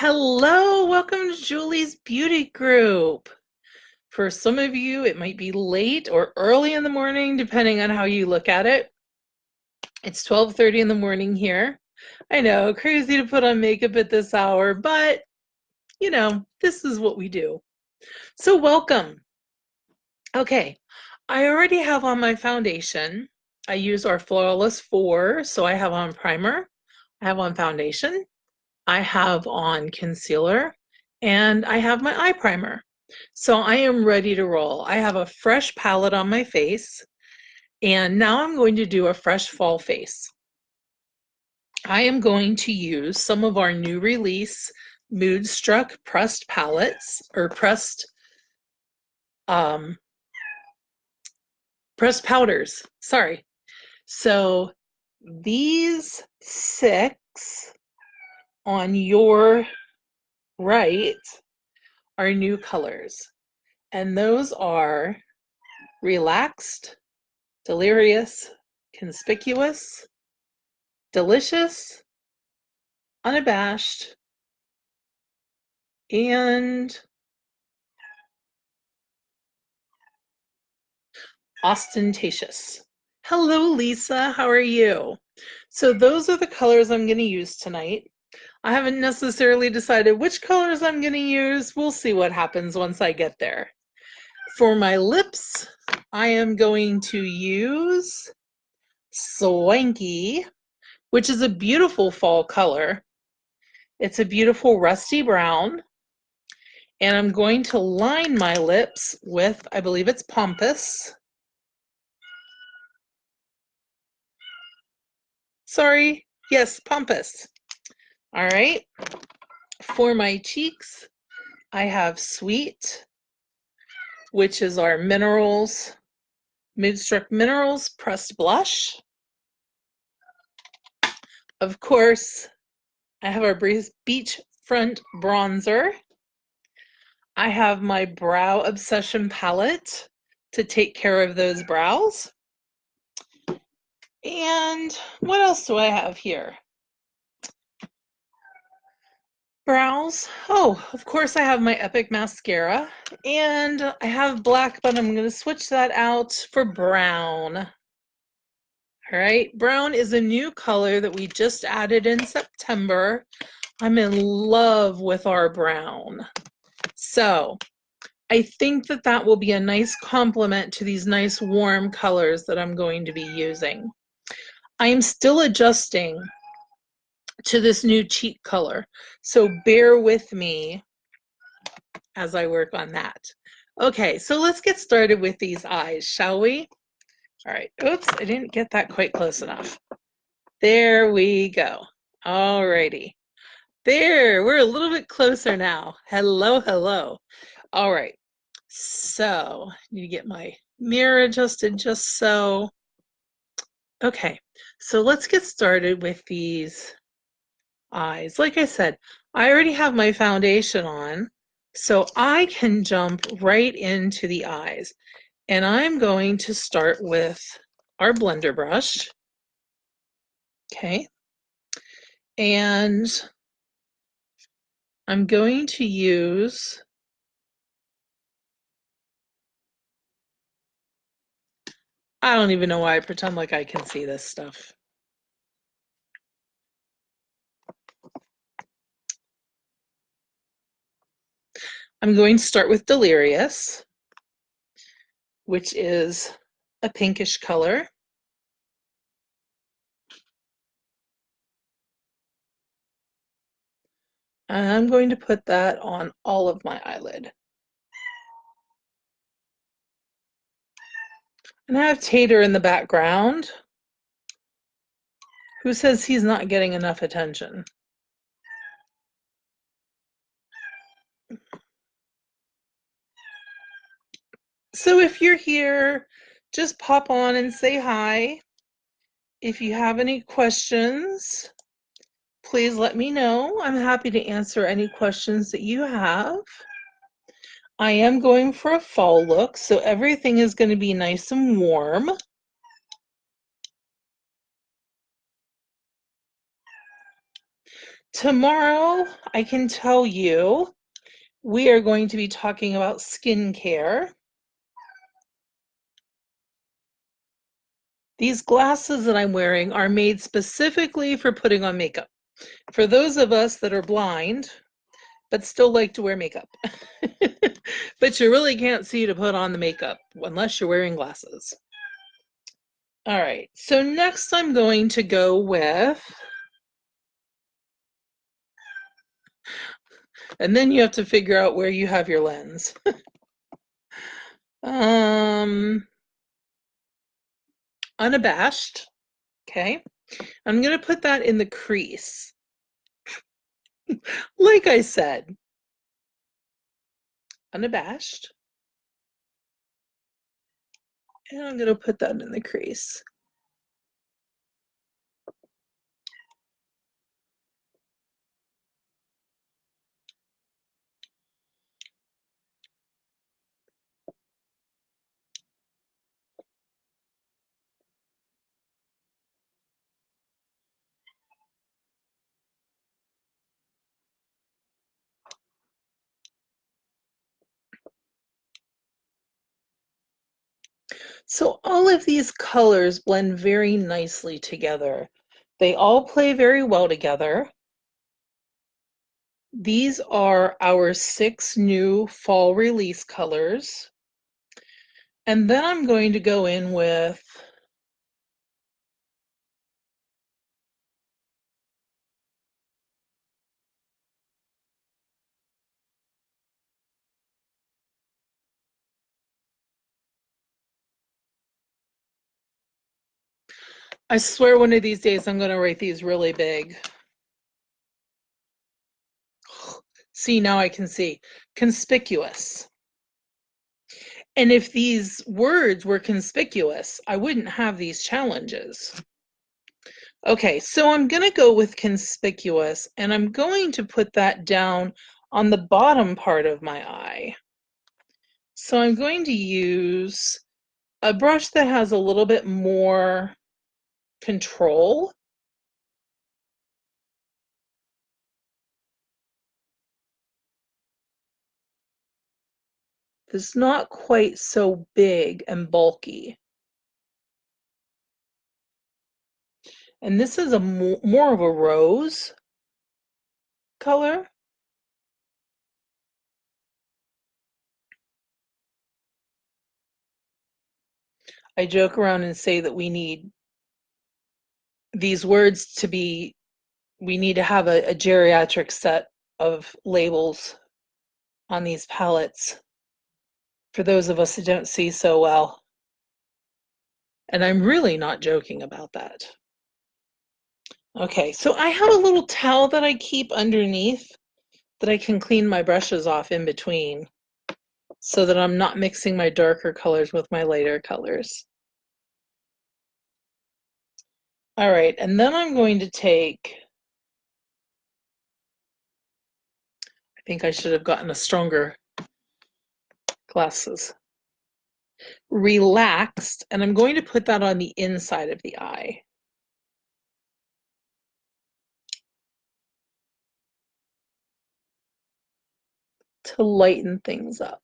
Hello, welcome to Julie's Beauty Group. For some of you, it might be late or early in the morning, depending on how you look at it. It's 12:30 in the morning here. I know, crazy to put on makeup at this hour, but this is what we do. So welcome. Okay, I already have on my foundation. I use our Flawless 4, so I have on primer, I have on foundation, I have on concealer, and I have my eye primer. So I am ready to roll. I have a fresh palette on my face, and now I'm going to do a fresh fall face. I am going to use some of our new release Moodstruck pressed palettes, or pressed powders. Sorry. So these 6 on your right are new colors, and those are Relaxed, Delirious, Conspicuous, Delicious, Unabashed, and Ostentatious. Hello, Lisa. How are you? So those are the colors I'm going to use tonight. I haven't necessarily decided which colors I'm going to use. We'll see what happens once I get there. For my lips, I am going to use Swanky, which is a beautiful fall color. It's a beautiful rusty brown. And I'm going to line my lips with, I believe it's Pompous. Sorry, yes, Pompous. All right. For my cheeks, I have Sweet, which is our Minerals, Moodstruck Minerals Pressed Blush. Of course, I have our Beachfront Bronzer. I have my Brow Obsession palette to take care of those brows. And what else do I have here? Brows. Oh, of course I have my Epic mascara, and I have black, but I'm going to switch that out for brown. All right, brown is a new color that we just added in September. I'm in love with our brown. So I think that that will be a nice complement to these nice warm colors that I'm going to be using. I'm still adjusting to this new cheek color, so bear with me as I work on that. Okay, so let's get started with these eyes, shall we? All right, oops, I didn't get that quite close enough. There we go. All righty. There, we're a little bit closer now. Hello, hello. All right, so I need to get my mirror adjusted just so. Okay, so let's get started with these eyes. Like I said, I already have my foundation on, so I can jump right into the eyes. And I'm going to start with our blender brush. Okay. And I'm going to use I don't even know why I pretend like I can see this stuff. I'm going to start with Delirious, which is a pinkish color. And I'm going to put that on all of my eyelid. And I have Tater in the background, who says he's not getting enough attention. So if you're here, just pop on and say hi. If you have any questions, please let me know. I'm happy to answer any questions that you have. I am going for a fall look, so everything is going to be nice and warm. Tomorrow, I can tell you, we are going to be talking about skincare. These glasses that I'm wearing are made specifically for putting on makeup. For those of us that are blind, but still like to wear makeup. But you really can't see to put on the makeup unless you're wearing glasses. All right, so next I'm going to go with, and then you have to figure out where you have your lens. Unabashed, okay? I'm gonna put that in the crease. Like I said, unabashed. And I'm gonna put that in the crease. So all of these colors blend very nicely together. They all play very well together. These are our 6 new fall release colors. And then I'm going to go in with I swear one of these days I'm going to write these really big. See, now I can see. Conspicuous. And if these words were conspicuous, I wouldn't have these challenges. Okay, so I'm going to go with conspicuous, and I'm going to put that down on the bottom part of my eye. So I'm going to use a brush that has a little bit more control. It's not quite so big and bulky. And this is a more of a rose color. I joke around and say that we need these words to be, we need to have a geriatric set of labels on these palettes for those of us who don't see so well. And I'm really not joking about that. Okay, so I have a little towel that I keep underneath that I can clean my brushes off in between so that I'm not mixing my darker colors with my lighter colors. All right, and then I'm going to take, I think I should have gotten a stronger glasses. Relaxed, and I'm going to put that on the inside of the eye. To lighten things up.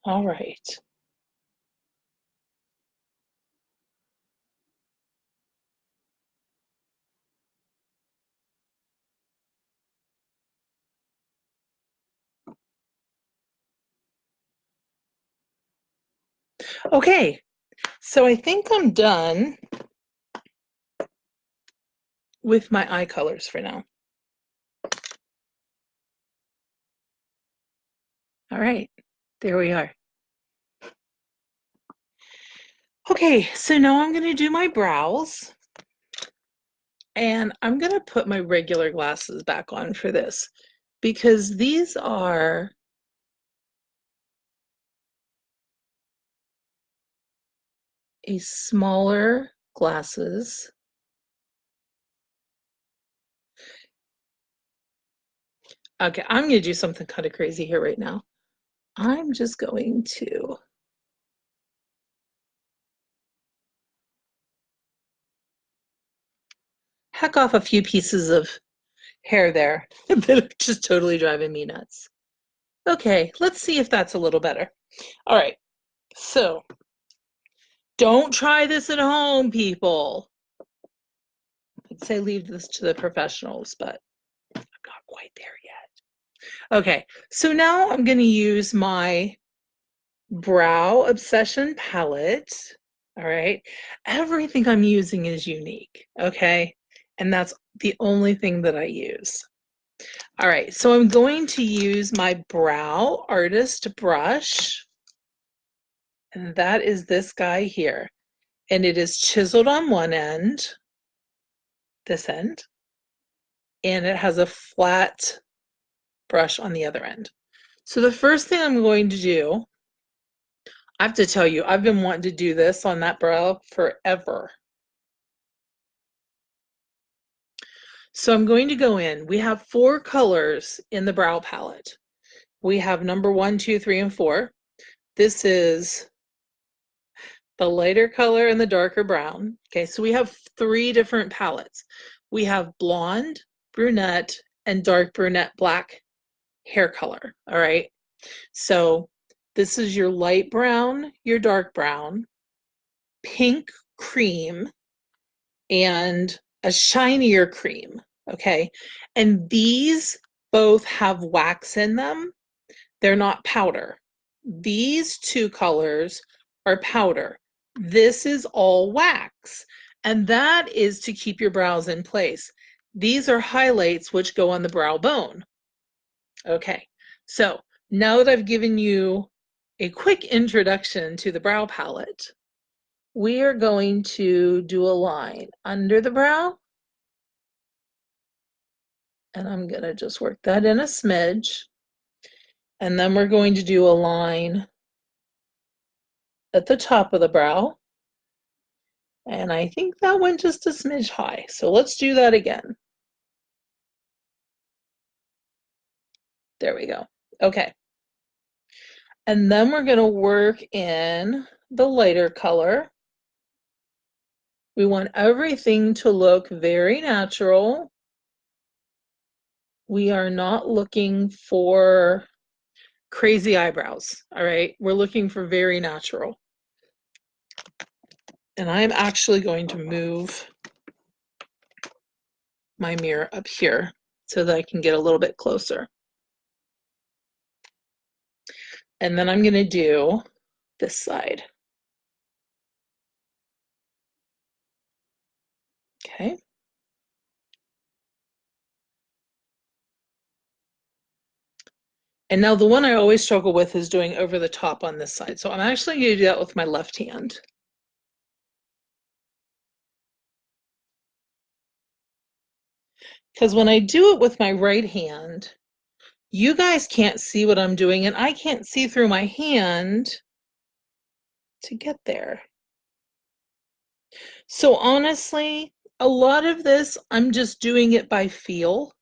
All right. Okay, so I think I'm done with my eye colors for now. All right, there we are. Okay, so now I'm going to do my brows. And I'm going to put my regular glasses back on for this because these are a smaller glasses. Okay, I'm gonna do something kind of crazy here right now. I'm just going to hack off a few pieces of hair there that are just totally driving me nuts. Okay, let's see if that's a little better. All right, so don't try this at home, people. I'd say leave this to the professionals, but I'm not quite there yet. Okay, so now I'm going to use my Brow Obsession palette. All right, everything I'm using is Younique, okay? And that's the only thing that I use. All right, so I'm going to use my Brow Artist brush, and that is this guy here. And it is chiseled on one end, this end, and it has a flat brush on the other end. So the first thing I'm going to do, I have to tell you, I've been wanting to do this on that brow forever. So I'm going to go in. We have 4 colors in the brow palette. We have number 1, 2, 3, and 4. This is the lighter color and the darker brown. Okay, so we have 3 different palettes. We have blonde, brunette, and dark brunette black hair color. All right, so this is your light brown, your dark brown, pink cream, and a shinier cream. Okay, and these both have wax in them. They're not powder. These 2 colors are powder. This is all wax, and that is to keep your brows in place. These are highlights which go on the brow bone. Okay, so now that I've given you a quick introduction to the brow palette, we are going to do a line under the brow, and I'm going to just work that in a smidge, and then we're going to do a line at the top of the brow, and I think that went just a smidge high, so let's do that again. There we go. Okay, and then we're going to work in the lighter color. We want everything to look very natural. We are not looking for crazy eyebrows, all right? We're looking for very natural. And I'm actually going to move my mirror up here so that I can get a little bit closer. And then I'm going to do this side. Okay. And now the one I always struggle with is doing over the top on this side. So I'm actually going to do that with my left hand. Because when I do it with my right hand, you guys can't see what I'm doing, and I can't see through my hand to get there. So honestly, a lot of this, I'm just doing it by feel.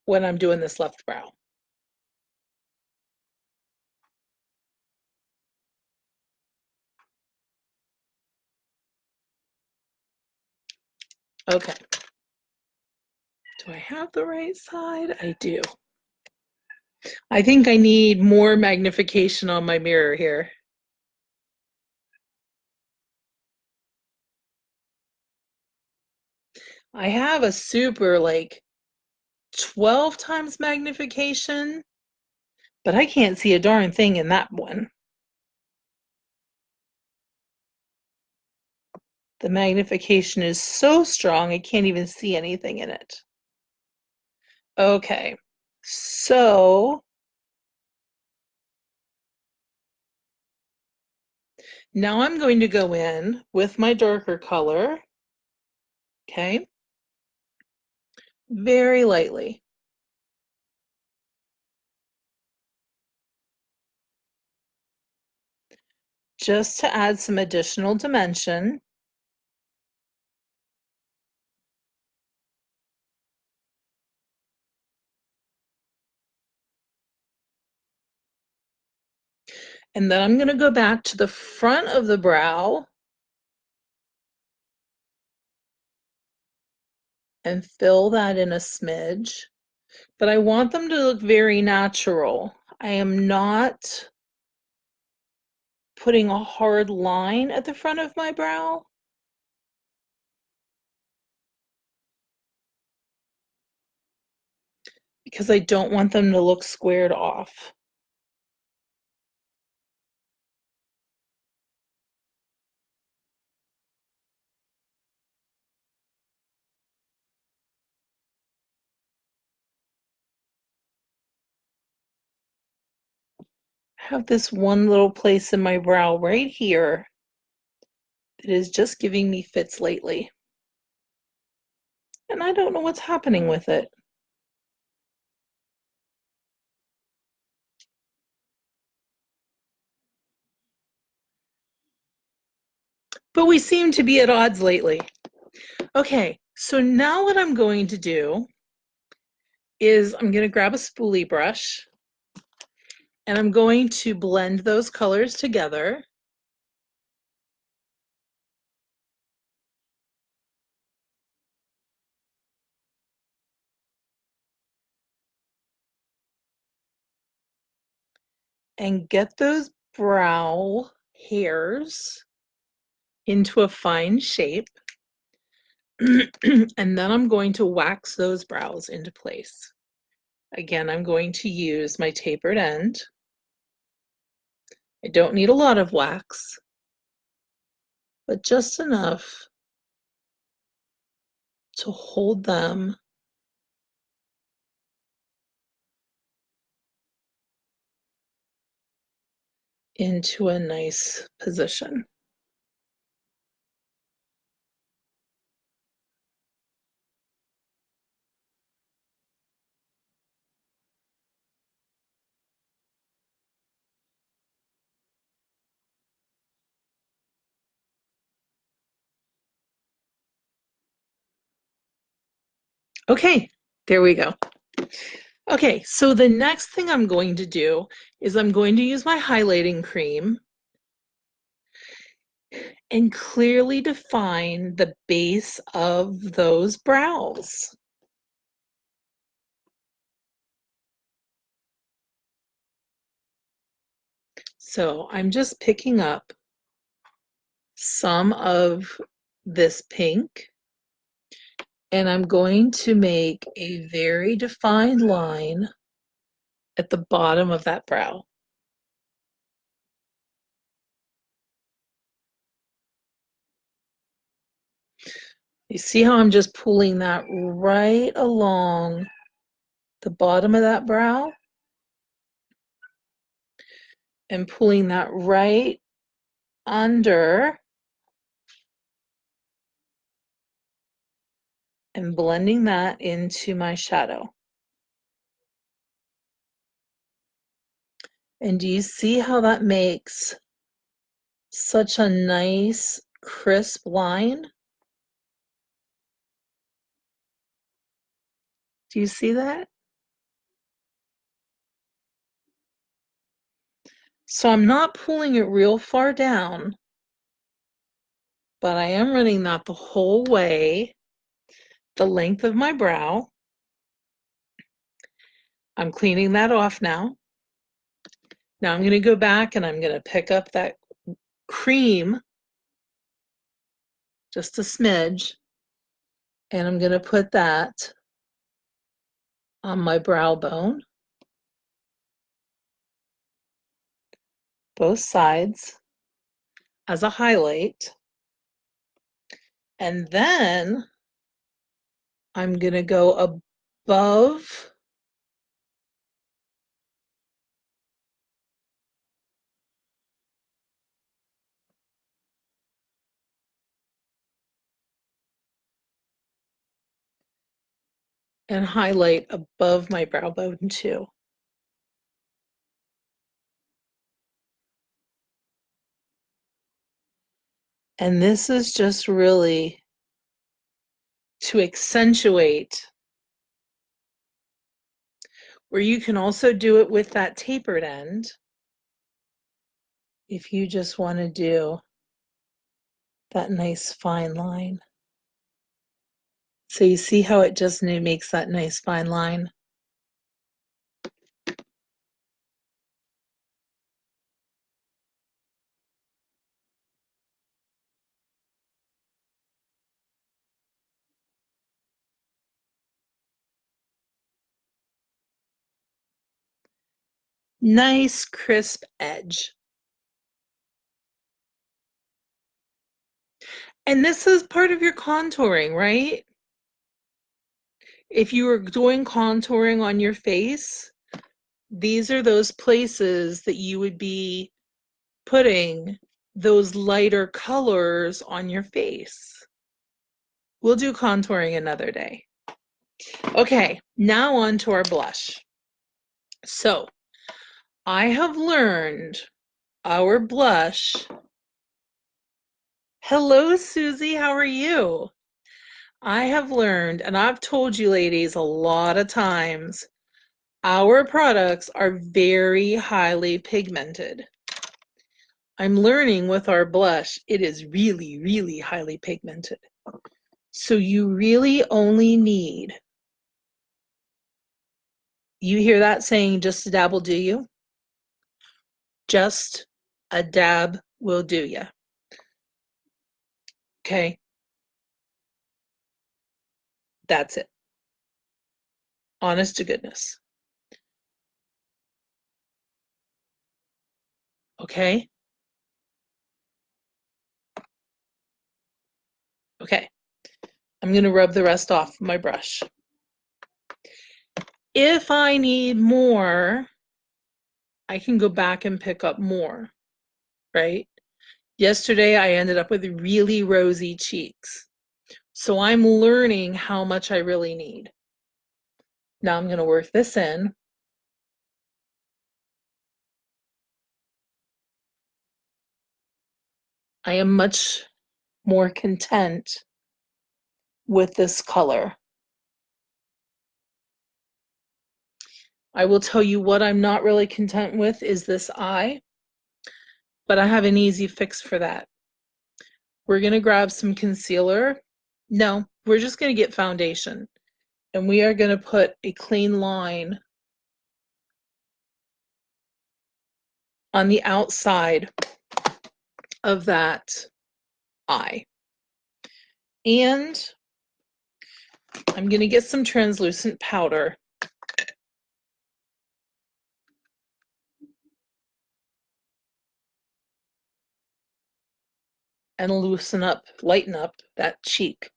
When I'm doing this left brow. Okay. Do I have the right side? I do. I think I need more magnification on my mirror here. I have a super like 12 times magnification, but I can't see a darn thing in that one. The magnification is so strong, I can't even see anything in it. Okay, so now I'm going to go in with my darker color, okay, very lightly. just to add some additional dimension. And then I'm going to go back to the front of the brow and fill that in a smidge. But I want them to look very natural. I am not putting a hard line at the front of my brow. Because I don't want them to look squared off. I have this one little place in my brow right here that is just giving me fits lately. And I don't know what's happening with it. But we seem to be at odds lately. Okay, so now what I'm going to do is I'm going to grab a spoolie brush and I'm going to blend those colors together. And get those brow hairs into a fine shape. And then I'm going to wax those brows into place. Again, I'm going to use my tapered end. I don't need a lot of wax, but just enough to hold them into a nice position. Okay, there we go. Okay, so the next thing I'm going to do is I'm going to use my highlighting cream and clearly define the base of those brows. So I'm just picking up some of this pink and I'm going to make a very defined line at the bottom of that brow. You see how I'm just pulling that right along the bottom of that brow and pulling that right under and blending that into my shadow. And do you see how that makes such a nice crisp line? Do you see that? So I'm not pulling it real far down, but I am running that the whole way, the length of my brow. I'm cleaning that off now. Now I'm going to go back and I'm going to pick up that cream, just a smidge, and I'm going to put that on my brow bone, both sides, as a highlight. And then I'm going to go above and highlight above my brow bone too. And this is just really to accentuate, where you can also do it with that tapered end if you just want to do that nice fine line. So you see how it just makes that nice fine line? Nice crisp edge. And this is part of your contouring, right? If you were doing contouring on your face, these are those places that you would be putting those lighter colors on your face. We'll do contouring another day. Okay, now on to our blush. So I have learned our blush. Hello, Susie, how are you? I have learned, and I've told you ladies a lot of times, our products are very highly pigmented. I'm learning with our blush, it is really, really highly pigmented. So you really only need, you hear that saying, just a dab will do you? Just a dab will do you. Okay? That's it. Honest to goodness. Okay? Okay. I'm going to rub the rest off my brush. If I need more, I can go back and pick up more, right? Yesterday, I ended up with really rosy cheeks. So I'm learning how much I really need. Now I'm going to work this in. I am much more content with this color. I will tell you what I'm not really content with is this eye, but I have an easy fix for that. We're going to grab some concealer. No, we're just going to get foundation. And we are going to put a clean line on the outside of that eye. And I'm going to get some translucent powder. And loosen up, lighten up that cheek.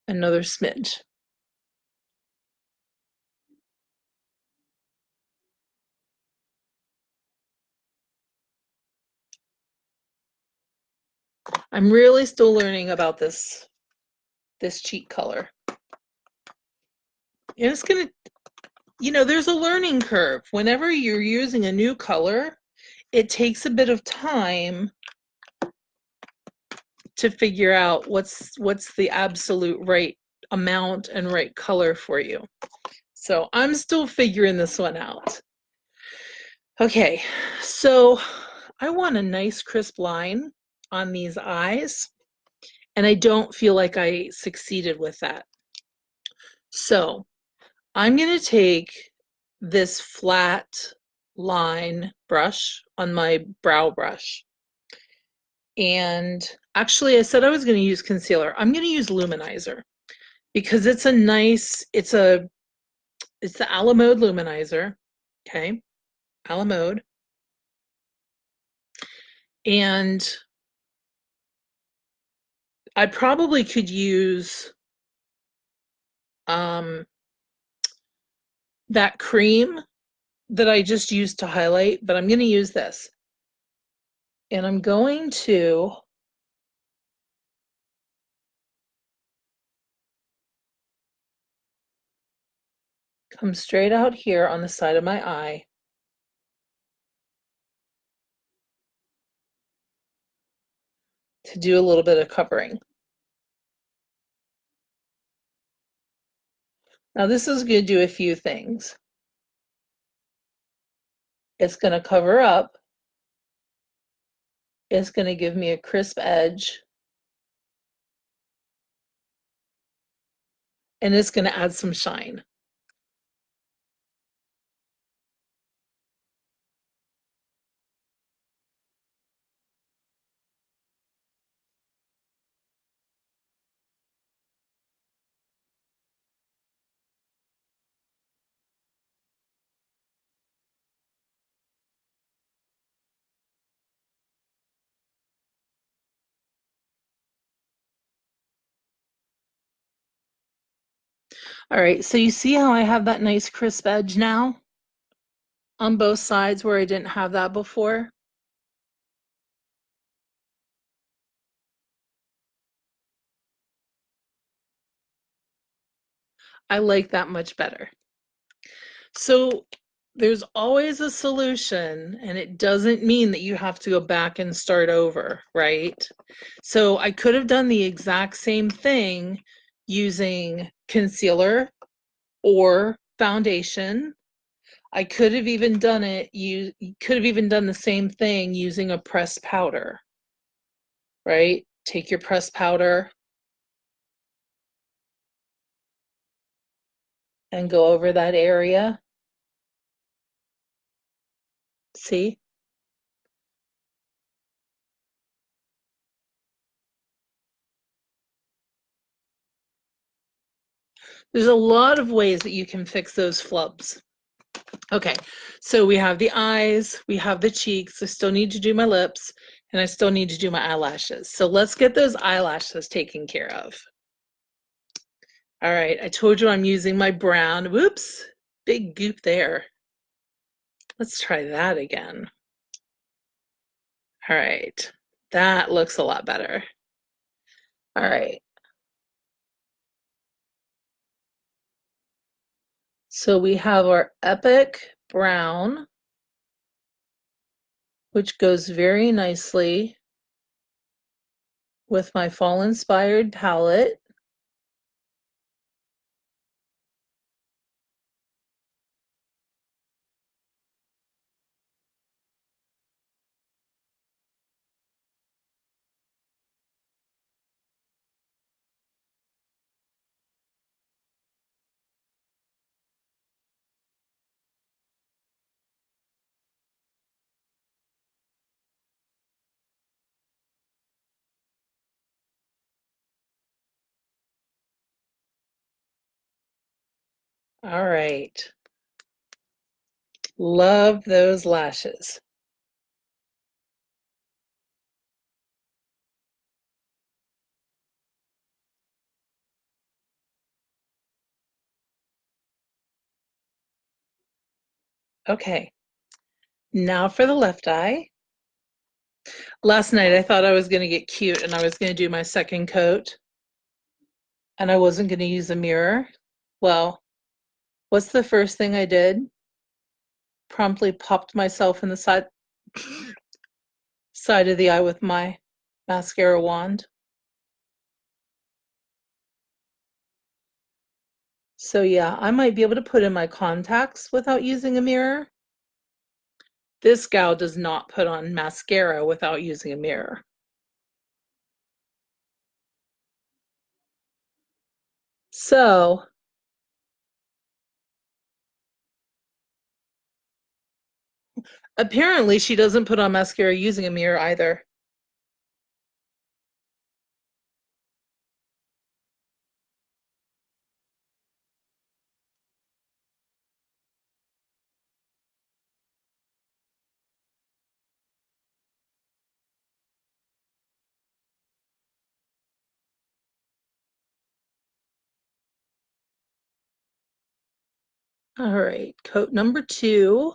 Another smidge. I'm really still learning about this cheek color. And it's gonna, there's a learning curve. Whenever you're using a new color, it takes a bit of time to figure out what's the absolute right amount and right color for you. So I'm still figuring this one out. Okay, so I want a nice crisp line on these eyes, and I don't feel like I succeeded with that. So I'm going to take this flat line brush on my brow brush. And actually, I said I was going to use concealer. I'm going to use luminizer because it's a nice, it's the a la mode luminizer. Okay, a la mode. And I probably could use that cream that I just used to highlight, but I'm going to use this. And I'm going to come straight out here on the side of my eye. to do a little bit of covering. Now this is going to do a few things. It's going to cover up. It's going to give me a crisp edge. And it's going to add some shine. All right, so you see how I have that nice crisp edge now on both sides where I didn't have that before? I like that much better. So there's always a solution, and it doesn't mean that you have to go back and start over, right? So I could have done the exact same thing using concealer or foundation. I could have even done it, you could have even done the same thing using a pressed powder, right? Take your pressed powder and go over that area. See? There's a lot of ways that you can fix those flubs. Okay, so we have the eyes, we have the cheeks. I still need to do my lips, and I still need to do my eyelashes. So let's get those eyelashes taken care of. All right, I told you I'm using my brown. Whoops, big goop there. Let's try that again. All right, that looks a lot better. All right. So we have our Epic Brown, which goes very nicely with my fall inspired palette. All right. Love those lashes. Okay, now for the left eye. Last night I thought I was going to get cute and I was going to do my second coat and I wasn't going to use a mirror. Well, what's the first thing I did? Promptly popped myself in the side of the eye with my mascara wand. So yeah, I might be able to put in my contacts without using a mirror. This gal does not put on mascara without using a mirror. So apparently she doesn't put on mascara using a mirror either. All right, coat number 2.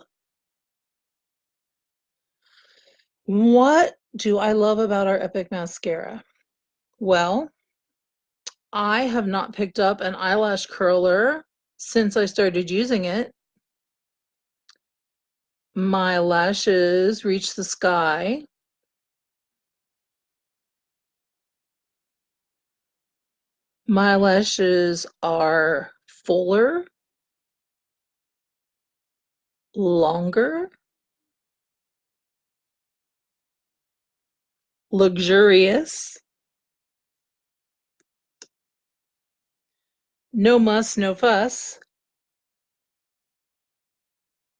What do I love about our Epic mascara? Well, I have not picked up an eyelash curler since I started using it. My lashes reach the sky. My lashes are fuller, longer, luxurious, no muss, no fuss.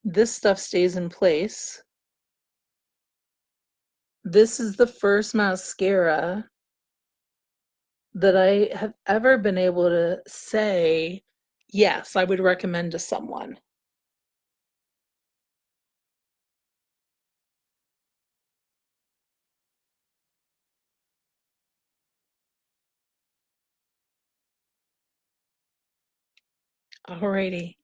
This stuff stays in place. This is the first mascara that I have ever been able to say, yes, I would recommend to someone. Alrighty.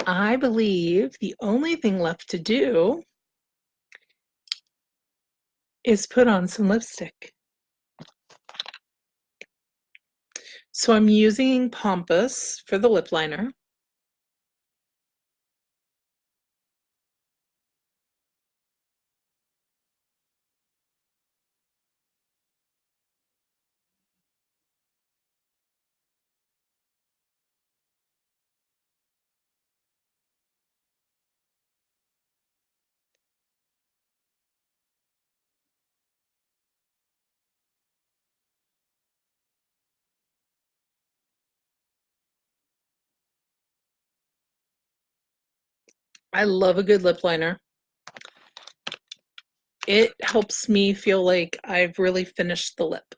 I believe the only thing left to do is put on some lipstick. So I'm using Pompous for the lip liner. I love a good lip liner. It helps me feel like I've really finished the lip.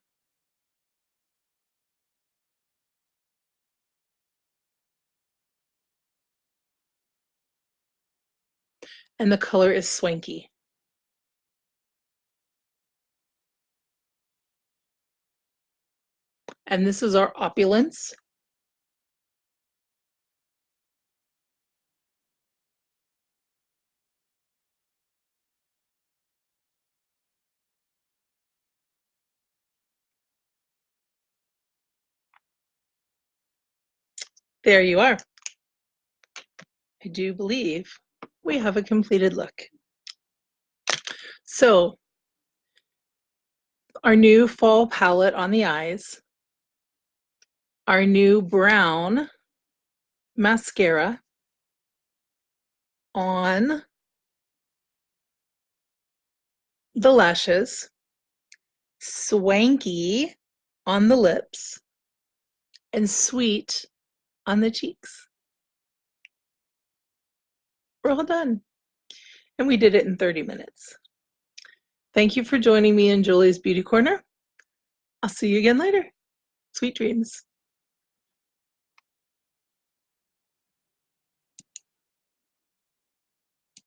And the color is Swanky. And this is our Opulence. There you are. I do believe we have a completed look. So our new fall palette on the eyes, our new brown mascara on the lashes, Swanky on the lips, and Sweet on the cheeks. We're all done. And we did it in 30 minutes. Thank you for joining me in Julie's Beauty Corner. I'll see you again later. Sweet dreams.